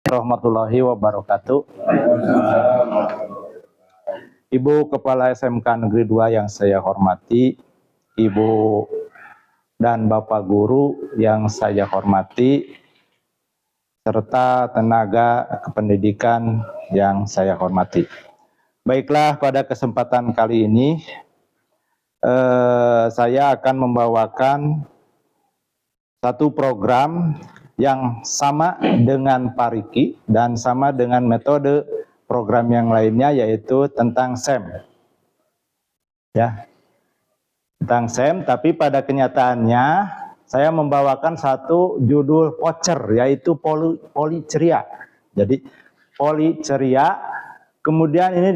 warahmatullahi wabarakatuh. Ibu Kepala SMK Negeri 2 yang saya hormati, Ibu dan Bapak Guru yang saya hormati, serta tenaga kependidikan yang saya hormati. Baiklah, pada kesempatan kali ini saya akan membawakan satu program yang sama dengan Pariki dan sama dengan metode program yang lainnya, yaitu tentang SEM. Ya, tentang SEM, tapi pada kenyataannya saya membawakan satu judul voucher, yaitu policeria. Jadi policeria, kemudian ini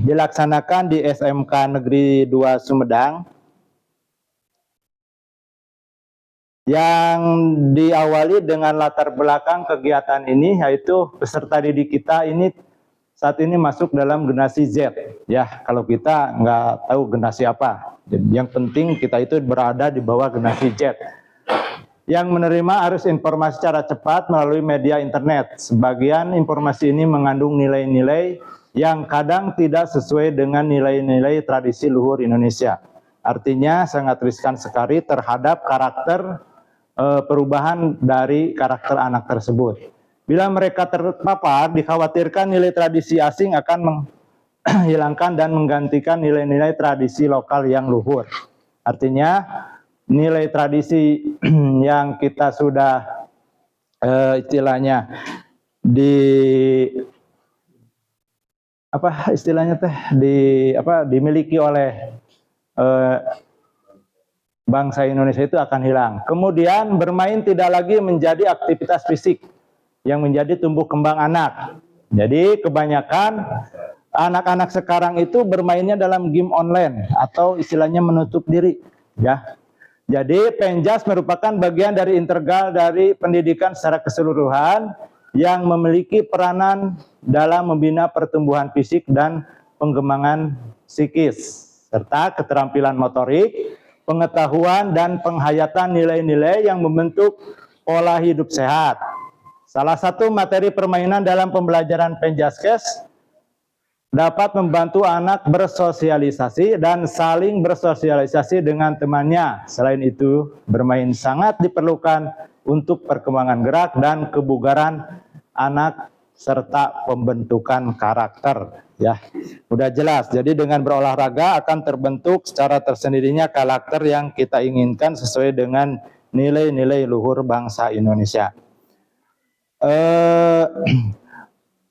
dilaksanakan di SMK Negeri 2 Sumedang, yang diawali dengan latar belakang kegiatan ini, yaitu peserta didik kita ini saat ini masuk dalam generasi Z. Ya, kalau kita nggak tahu generasi apa, yang penting kita itu berada di bawah generasi Z, yang menerima arus informasi secara cepat melalui media internet. Sebagian informasi ini mengandung nilai-nilai yang kadang tidak sesuai dengan nilai-nilai tradisi luhur Indonesia. Artinya sangat riskan sekali terhadap karakter perubahan dari karakter anak tersebut. Bila mereka terpapar, dikhawatirkan nilai tradisi asing akan menghilangkan dan menggantikan nilai-nilai tradisi lokal yang luhur. Artinya nilai tradisi yang kita sudah istilahnya dimiliki oleh bangsa Indonesia itu akan hilang. Kemudian bermain tidak lagi menjadi aktivitas fisik yang menjadi tumbuh kembang anak. Jadi kebanyakan anak-anak sekarang itu bermainnya dalam game online atau istilahnya menutup diri, ya. Jadi penjas merupakan bagian dari integral dari pendidikan secara keseluruhan yang memiliki peranan dalam membina pertumbuhan fisik dan pengembangan psikis serta keterampilan motorik, pengetahuan dan penghayatan nilai-nilai yang membentuk pola hidup sehat. Salah satu materi permainan dalam pembelajaran Penjaskes dapat membantu anak bersosialisasi dan saling bersosialisasi dengan temannya. Selain itu, bermain sangat diperlukan untuk perkembangan gerak dan kebugaran anak serta pembentukan karakter. Ya, udah jelas. Jadi dengan berolahraga akan terbentuk secara tersendirinya karakter yang kita inginkan sesuai dengan nilai-nilai luhur bangsa Indonesia.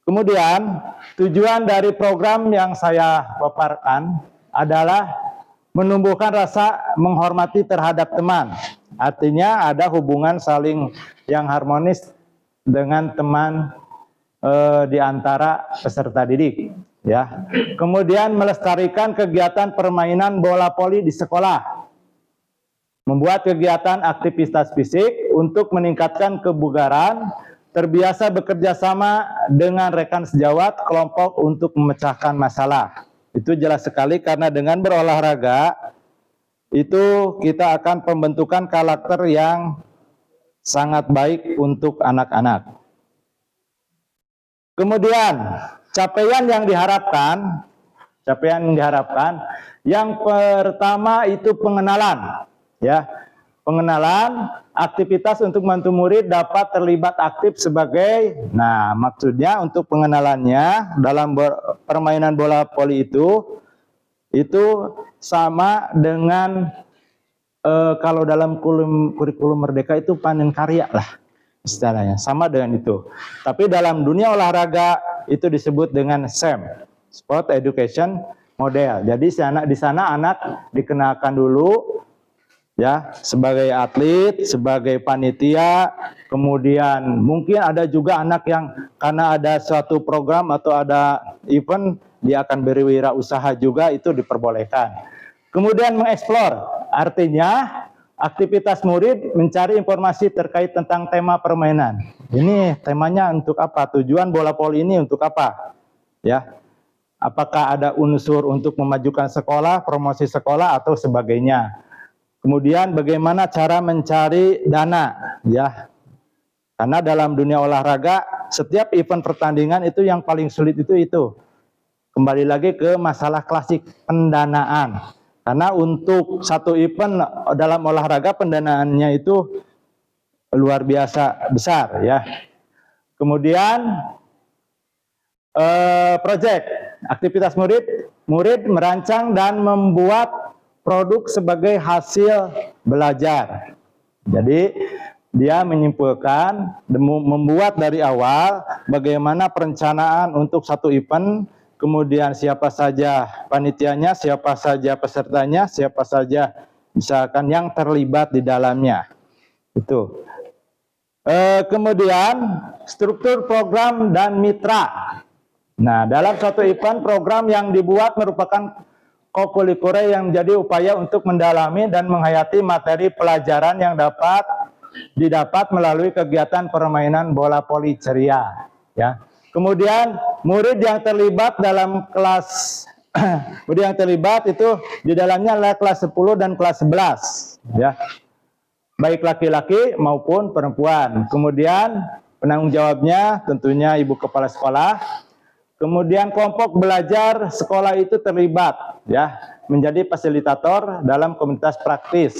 Kemudian tujuan dari program yang saya paparkan adalah menumbuhkan rasa menghormati terhadap teman. Artinya ada hubungan saling yang harmonis dengan teman di antara peserta didik. Ya. Kemudian melestarikan kegiatan permainan bola voli di sekolah. Membuat kegiatan aktivitas fisik untuk meningkatkan kebugaran, terbiasa bekerja sama dengan rekan sejawat kelompok untuk memecahkan masalah. Itu jelas sekali karena dengan berolahraga itu kita akan pembentukan karakter yang sangat baik untuk anak-anak. Kemudian capaian yang diharapkan, yang pertama itu pengenalan, ya, pengenalan aktivitas untuk membantu murid dapat terlibat aktif sebagai, nah maksudnya untuk pengenalannya dalam permainan bola voli itu sama dengan kalau dalam kurikulum Merdeka itu panen karya lah. Istilahnya sama dengan itu. Tapi dalam dunia olahraga itu disebut dengan SEM, Sport Education Model. Jadi di sana anak dikenalkan dulu ya sebagai atlet, sebagai panitia, kemudian mungkin ada juga anak yang karena ada suatu program atau ada event dia akan berwirausaha juga, itu diperbolehkan. Kemudian mengeksplor, artinya aktivitas murid mencari informasi terkait tentang tema permainan. Ini temanya untuk apa? Tujuan bola voli ini untuk apa? Ya, apakah ada unsur untuk memajukan sekolah, promosi sekolah atau sebagainya. Kemudian bagaimana cara mencari dana? Ya, Karena dalam dunia olahraga, setiap event pertandingan itu yang paling sulit itu. Kembali lagi ke masalah klasik, pendanaan. Karena untuk satu event dalam olahraga pendanaannya itu luar biasa besar ya. Kemudian project, aktivitas murid merancang dan membuat produk sebagai hasil belajar. Jadi dia menyimpulkan, membuat dari awal bagaimana perencanaan untuk satu event, kemudian siapa saja panitianya, siapa saja pesertanya, siapa saja misalkan yang terlibat di dalamnya. Itu. Kemudian struktur program dan mitra. Nah, dalam satu event, program yang dibuat merupakan co-curricular yang menjadi upaya untuk mendalami dan menghayati materi pelajaran yang didapat melalui kegiatan permainan bola voli ceria. Ya. Kemudian murid yang terlibat dalam kelas, murid yang terlibat itu di dalamnya adalah kelas 10 dan kelas 11. Ya. Baik laki-laki maupun perempuan. Kemudian penanggung jawabnya tentunya ibu kepala sekolah. Kemudian kelompok belajar sekolah itu terlibat ya menjadi fasilitator dalam komunitas praktis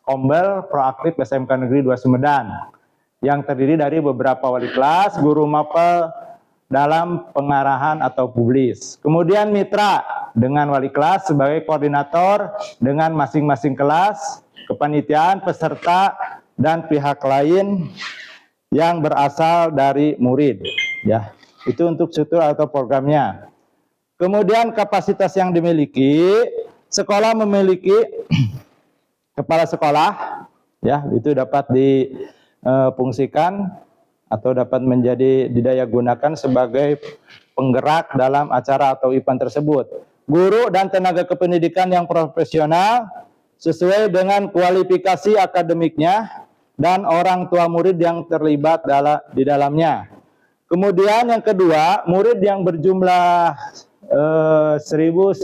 Ombel Proaktif SMK Negeri 2 Sumedang yang terdiri dari beberapa wali kelas, guru mapel dalam pengarahan atau publis. Kemudian mitra dengan wali kelas sebagai koordinator dengan masing-masing kelas, kepanitiaan, peserta dan pihak lain yang berasal dari murid ya. Itu untuk struktur atau programnya. Kemudian kapasitas yang dimiliki, sekolah memiliki kepala sekolah, ya itu dapat difungsikan atau dapat menjadi didaya gunakan sebagai penggerak dalam acara atau event tersebut. Guru dan tenaga kependidikan yang profesional sesuai dengan kualifikasi akademiknya dan orang tua murid yang terlibat di dalamnya. Kemudian yang kedua, murid yang berjumlah 1.152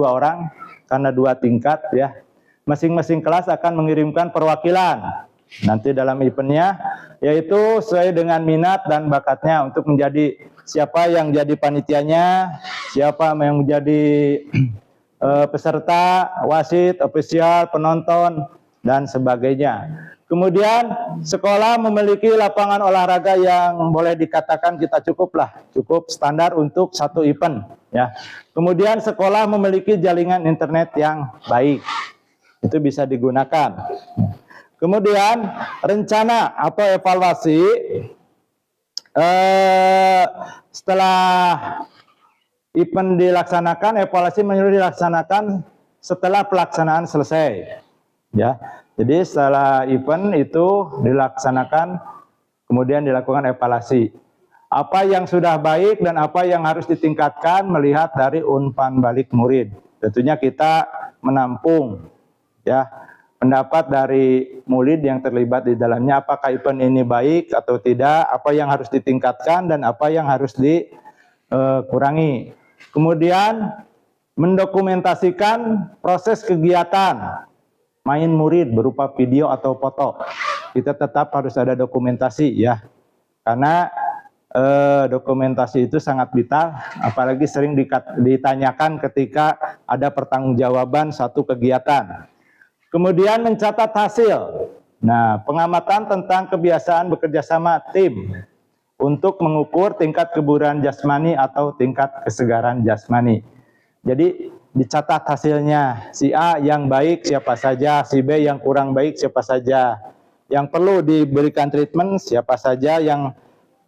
orang karena 2 tingkat ya. Masing-masing kelas akan mengirimkan perwakilan nanti dalam eventnya, yaitu sesuai dengan minat dan bakatnya untuk menjadi siapa yang jadi panitianya, siapa yang menjadi peserta, wasit, ofisial, penonton, dan sebagainya. Kemudian sekolah memiliki lapangan olahraga yang boleh dikatakan kita cukup standar untuk satu event ya. Kemudian sekolah memiliki jaringan internet yang baik, itu bisa digunakan. Kemudian rencana atau evaluasi setelah event dilaksanakan, evaluasi menyeluruh dilaksanakan setelah pelaksanaan selesai ya. Jadi setelah event itu dilaksanakan, kemudian dilakukan evaluasi. Apa yang sudah baik dan apa yang harus ditingkatkan melihat dari umpan balik murid. Tentunya kita menampung ya pendapat dari murid yang terlibat di dalamnya, apakah event ini baik atau tidak, apa yang harus ditingkatkan dan apa yang harus dikurangi. Kemudian mendokumentasikan proses kegiatan main murid berupa video atau foto. Kita tetap harus ada dokumentasi ya, karena dokumentasi itu sangat vital, apalagi sering ditanyakan ketika ada pertanggungjawaban satu kegiatan. Kemudian mencatat hasil. Nah, pengamatan tentang kebiasaan bekerja sama tim untuk mengukur tingkat kebugaran jasmani atau tingkat kesegaran jasmani. Jadi dicatat hasilnya, si A yang baik siapa saja, si B yang kurang baik siapa saja, yang perlu diberikan treatment siapa saja, yang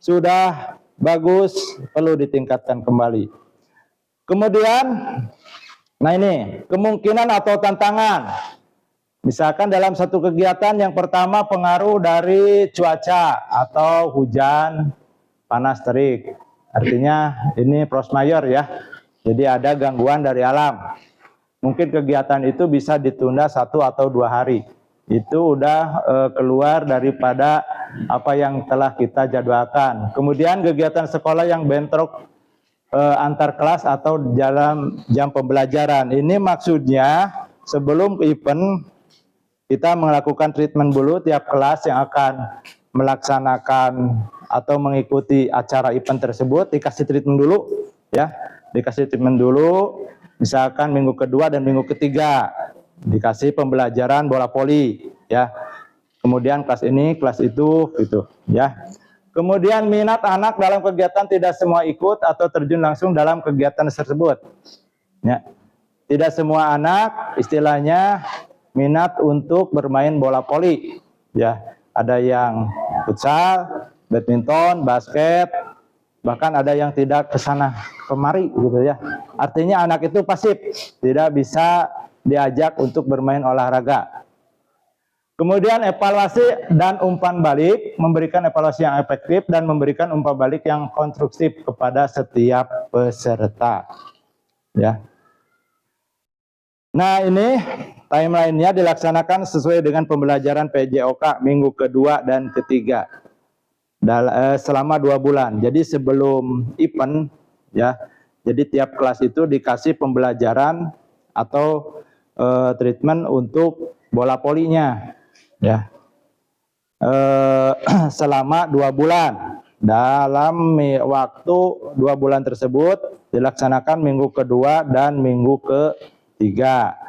sudah bagus perlu ditingkatkan kembali. Kemudian, nah ini kemungkinan atau tantangan. Misalkan dalam satu kegiatan yang pertama pengaruh dari cuaca atau hujan, panas terik. Artinya ini force majeure ya. Jadi ada gangguan dari alam. Mungkin kegiatan itu bisa ditunda 1 atau 2 hari. Itu udah keluar daripada apa yang telah kita jadwalkan. Kemudian kegiatan sekolah yang bentrok antar kelas atau dalam jam pembelajaran. Ini maksudnya sebelum event kita melakukan treatment dulu tiap kelas yang akan melaksanakan atau mengikuti acara event tersebut dikasih treatment dulu, ya, dikasih treatment dulu. Misalkan minggu kedua dan minggu ketiga dikasih pembelajaran bola voli, ya. Kemudian kelas ini, kelas itu, gitu, ya. Kemudian minat anak dalam kegiatan tidak semua ikut atau terjun langsung dalam kegiatan tersebut. Ya. Tidak semua anak istilahnya minat untuk bermain bola voli, ya. Ada yang futsal, badminton, basket, bahkan ada yang tidak ke sana kemari gitu ya. Artinya anak itu pasif, tidak bisa diajak untuk bermain olahraga. Kemudian evaluasi dan umpan balik, memberikan evaluasi yang efektif dan memberikan umpan balik yang konstruktif kepada setiap peserta. Ya. Nah, ini timeline-nya dilaksanakan sesuai dengan pembelajaran PJOK minggu kedua dan ketiga selama 2 bulan. Jadi sebelum event, ya, jadi tiap kelas itu dikasih pembelajaran atau treatment untuk bola volinya, ya, selama 2 bulan. Dalam waktu 2 bulan tersebut dilaksanakan minggu kedua dan minggu ketiga,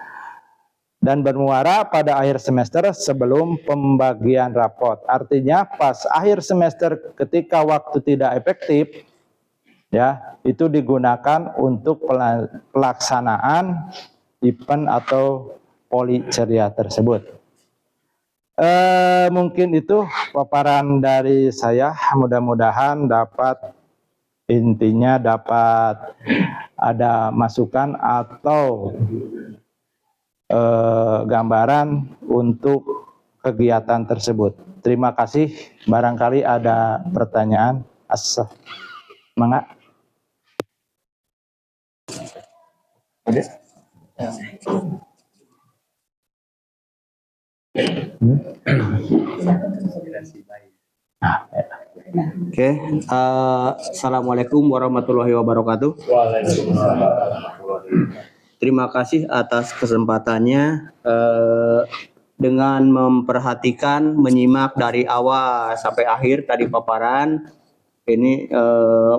dan bermuara pada akhir semester sebelum pembagian rapot. Artinya pas akhir semester ketika waktu tidak efektif, ya, itu digunakan untuk pelaksanaan event atau poli ceria tersebut. Mungkin itu paparan dari saya, mudah-mudahan dapat intinya dapat ada masukan atau gambaran untuk kegiatan tersebut. Terima kasih. Barangkali ada pertanyaan. Mangga. Oke, Assalamualaikum warahmatullahi wabarakatuh. Terima kasih atas kesempatannya. Dengan memperhatikan, menyimak dari awal sampai akhir tadi paparan, ini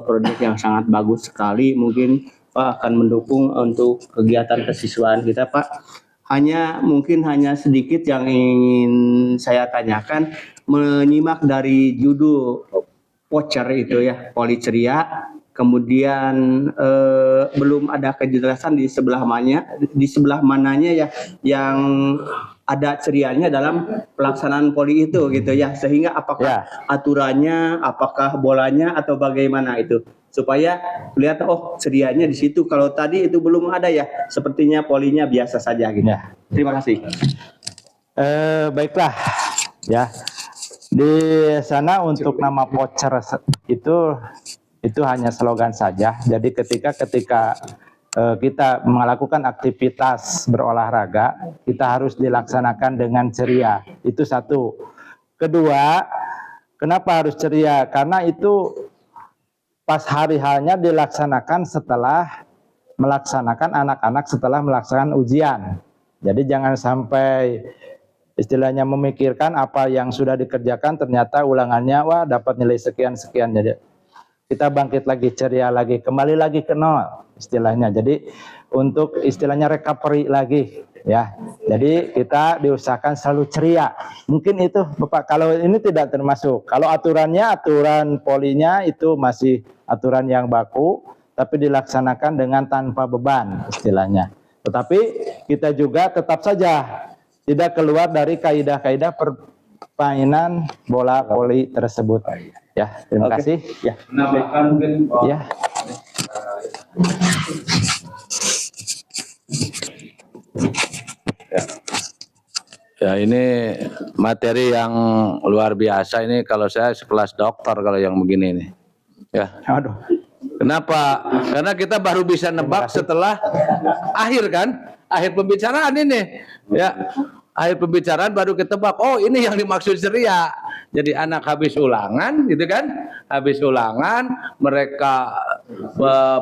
proyek yang sangat bagus sekali. Mungkin Pak akan mendukung untuk kegiatan kesiswaan kita, Pak. Mungkin hanya sedikit yang ingin saya tanyakan, menyimak dari judul voucher itu ya, poli ceria, kemudian belum ada kejelasan di sebelah mananya ya yang ada cerianya dalam pelaksanaan poli itu gitu ya, sehingga apakah aturannya, apakah bolanya atau bagaimana itu, supaya lihat oh cerianya di situ. Kalau tadi itu belum ada ya, sepertinya polinya biasa saja gitu. Ya. Terima kasih. Baiklah, ya. Di sana untuk nama voucher itu hanya slogan saja. Jadi ketika kita melakukan aktivitas berolahraga, kita harus dilaksanakan dengan ceria. Itu satu. Kedua, kenapa harus ceria? Karena itu pas hari halnya dilaksanakan setelah melaksanakan anak-anak setelah melaksanakan ujian. Jadi jangan sampai istilahnya memikirkan apa yang sudah dikerjakan ternyata ulangannya wah dapat nilai sekian-sekian. Jadi kita bangkit lagi, ceria lagi, kembali lagi ke nol istilahnya. Jadi untuk istilahnya recovery lagi ya. Jadi kita diusahakan selalu ceria. Mungkin itu Bapak, kalau ini tidak termasuk. Kalau aturan polinya itu masih aturan yang baku, tapi dilaksanakan dengan tanpa beban istilahnya. Tetapi kita juga tetap saja tidak keluar dari kaidah-kaidah permainan bola voli tersebut. Ya, terima kasih. Ya. Menambahkan mungkin. Ya. Ya, ini materi yang luar biasa ini, kalau saya sekelas dokter kalau yang begini nih. Ya. Aduh. Kenapa? Karena kita baru bisa nebak setelah akhir kan? Akhir pembicaraan ini. Ya. Akhir pembicaraan baru ketebak, oh ini yang dimaksud ceria. Jadi anak habis ulangan gitu kan, habis ulangan mereka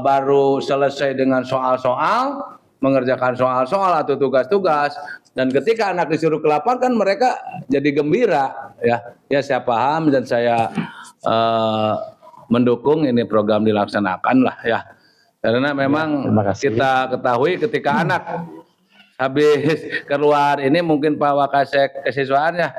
baru selesai dengan soal-soal, mengerjakan soal-soal atau tugas-tugas, Dan ketika anak disuruh ke lapangan kan mereka jadi gembira ya. Ya saya paham dan saya mendukung ini program dilaksanakan lah ya. Karena memang terima kasih. kita ketahui ketika anak habis keluar ini mungkin Pak Wakasek kesiswaannya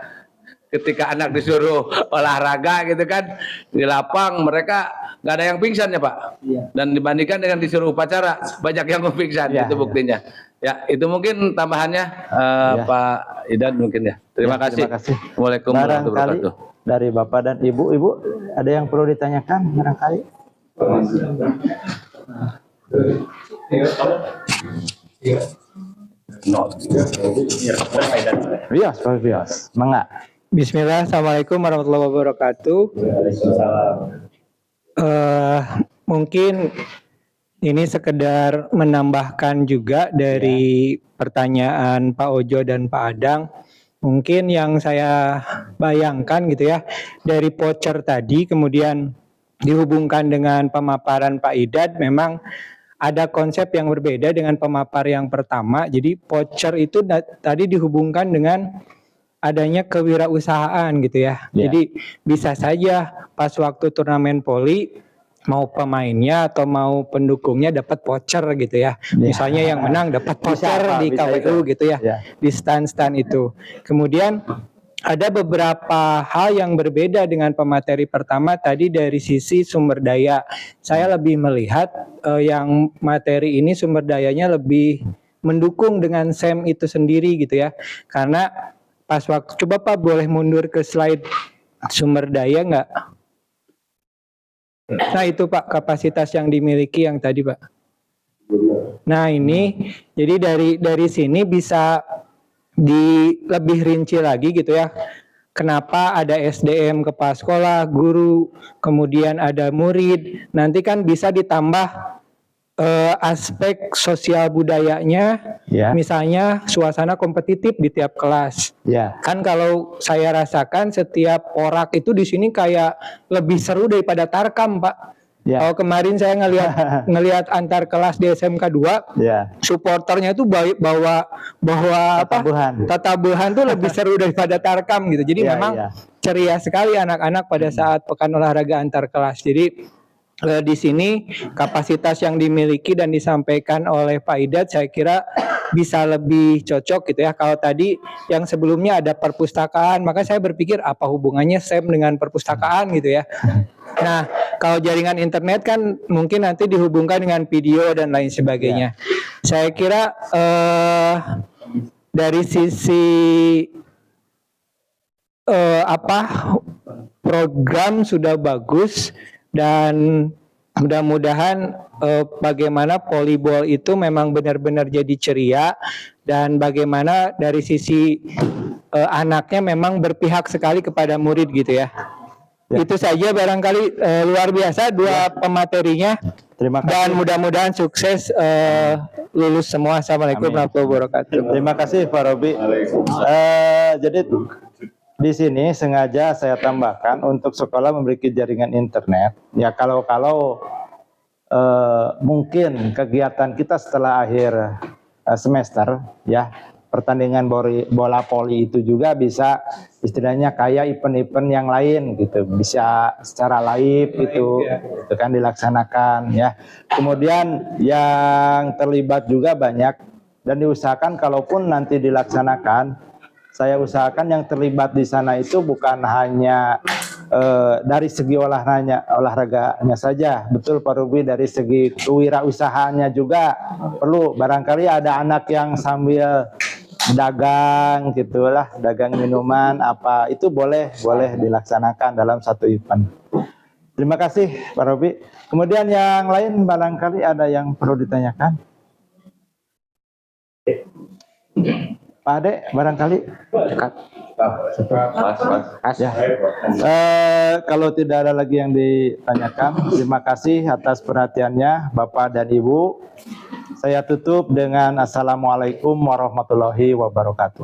ketika anak disuruh olahraga gitu kan di lapang mereka nggak ada yang pingsan ya Pak. Dan dibandingkan dengan disuruh upacara banyak yang pingsan itu buktinya. Ya itu mungkin tambahannya Pak Idan mungkin ya. Terima kasih. Terima kasih. Assalamualaikum warahmatullahi Barangkali wabarakatuh. dari Bapak dan Ibu ada yang perlu ditanyakan barangkali? Bias, Pak Bias. Mangga. Bismillah, Assalamualaikum warahmatullahi wabarakatuh. Mungkin ini sekedar menambahkan juga dari pertanyaan Pak Ojo dan Pak Adang. Mungkin yang saya bayangkan gitu ya, dari voucher tadi kemudian dihubungkan dengan pemaparan Pak Idad, memang ada konsep yang berbeda dengan pemapar yang pertama. Jadi voucher itu tadi dihubungkan dengan adanya kewirausahaan gitu ya. Jadi bisa saja pas waktu turnamen voli mau pemainnya atau mau pendukungnya dapat voucher gitu ya. Misalnya yang menang dapat voucher di KWU gitu ya. Di stand-stand itu. Kemudian ada beberapa hal yang berbeda dengan pemateri pertama tadi dari sisi sumber daya. Saya lebih melihat yang materi ini sumber dayanya lebih mendukung dengan SEM itu sendiri gitu ya. Karena pas waktu, coba Pak boleh mundur ke slide sumber daya nggak? Nah itu Pak kapasitas yang dimiliki yang tadi Pak. Nah ini jadi dari sini bisa lebih rinci lagi gitu ya. Kenapa ada SDM kepala sekolah, guru, kemudian ada murid. Nanti kan bisa ditambah aspek sosial budayanya, misalnya suasana kompetitif di tiap kelas. Kan kalau saya rasakan setiap porak itu di sini kayak lebih seru daripada tarkam, Pak. Kalau kemarin saya ngelihat antar kelas di SMK 2, supporternya itu bawa tatabuhan tuh lebih seru daripada tarkam gitu. Jadi memang ceria sekali anak-anak pada saat pekan olahraga antar kelas. Jadi di sini kapasitas yang dimiliki dan disampaikan oleh Pak Idad saya kira bisa lebih cocok gitu ya. Kalau tadi yang sebelumnya ada perpustakaan, maka saya berpikir apa hubungannya SEM dengan perpustakaan gitu ya. Nah, kalau jaringan internet kan mungkin nanti dihubungkan dengan video dan lain sebagainya. Saya kira dari sisi program sudah bagus. Dan mudah-mudahan bagaimana volleyball itu memang benar-benar jadi ceria dan bagaimana dari sisi anaknya memang berpihak sekali kepada murid gitu ya. Itu saja barangkali luar biasa dua pematerinya. Terima kasih. Dan mudah-mudahan sukses lulus semua. Assalamualaikum warahmatullahi wabarakatuh. Terima kasih Pak Robi. Jadi di sini sengaja saya tambahkan untuk sekolah memiliki jaringan internet. Ya kalau mungkin kegiatan kita setelah akhir semester, ya pertandingan bola voli itu juga bisa istilahnya kayak event-event yang lain gitu, bisa secara live gitu kan dilaksanakan ya. Kemudian yang terlibat juga banyak dan diusahakan kalaupun nanti dilaksanakan. Saya usahakan yang terlibat di sana itu bukan hanya dari segi olahraganya saja, betul Pak Ruby, dari segi kewirausahanya juga perlu. Barangkali ada anak yang sambil dagang gitulah, dagang minuman apa itu boleh dilaksanakan dalam satu event. Terima kasih Pak Ruby. Kemudian yang lain barangkali ada yang perlu ditanyakan. Pak Ade, barangkali dekat. Ya. Kalau tidak ada lagi yang ditanyakan, terima kasih atas perhatiannya Bapak dan Ibu. Saya tutup dengan Assalamualaikum warahmatullahi wabarakatuh.